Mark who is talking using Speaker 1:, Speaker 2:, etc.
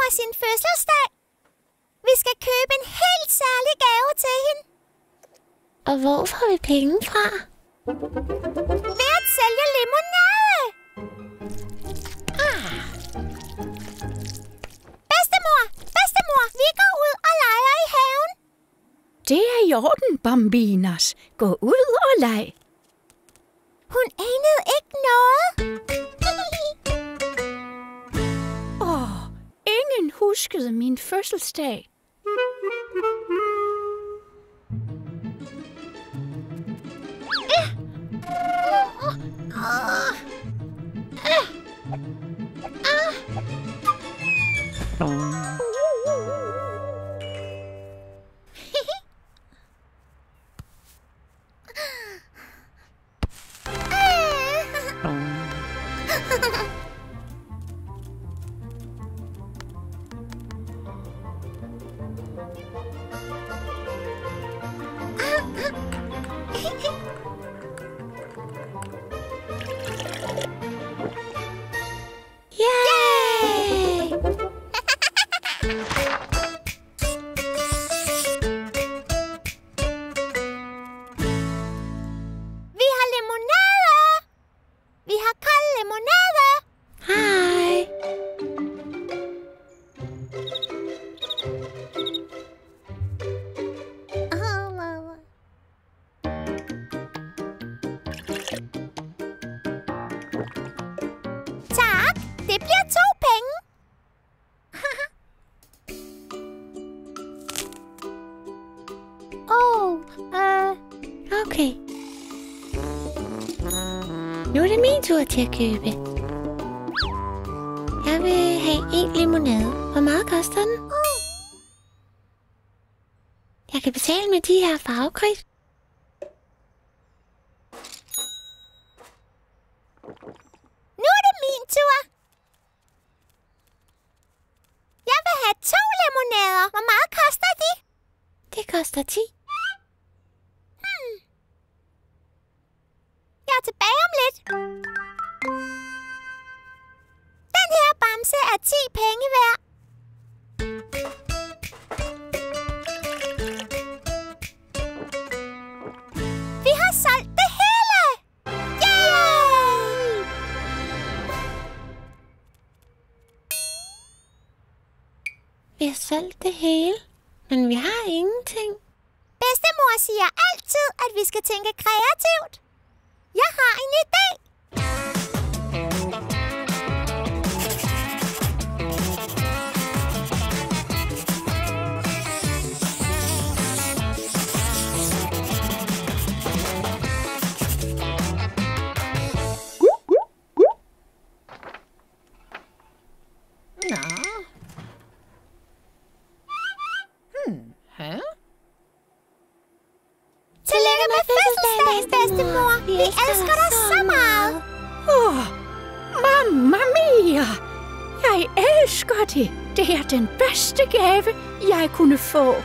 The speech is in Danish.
Speaker 1: har sin fødselsdag. Vi skal købe en helt særlig gave til hende.
Speaker 2: Og hvor får vi penge fra?
Speaker 1: Ved at sælge limonade. Bedstemor, vi går ud og leger i haven.
Speaker 3: Det er i orden, Bambinas. Gå ud og leg.
Speaker 1: Hun anede ikke noget.
Speaker 3: Ingen huskede min fødselsdag.
Speaker 1: Det bliver 2 penge.
Speaker 2: Okay. Nu er det min tur til at købe. Jeg vil have 1 limonade. Hvor meget koster den? Jeg kan betale med de her farvekridt.
Speaker 1: Nu er det min tur. Jeg vil have 2 limonader. Hvor meget koster de?
Speaker 2: Det koster 10.
Speaker 1: Jeg er tilbage om lidt. Den her bamse er 10 penge værd. Vi har solgt det hele! Yay!
Speaker 2: Vi har solgt det hele, men vi har ingenting.
Speaker 1: Bedstemor siger altid, at vi skal tænke kreativt. Jeg har en idé. Tillykke med fødselsdagen, bedstemor. Vi elsker dig så meget.
Speaker 3: Mamma mia! Jeg elsker det. Det er den bedste gave, jeg kunne få.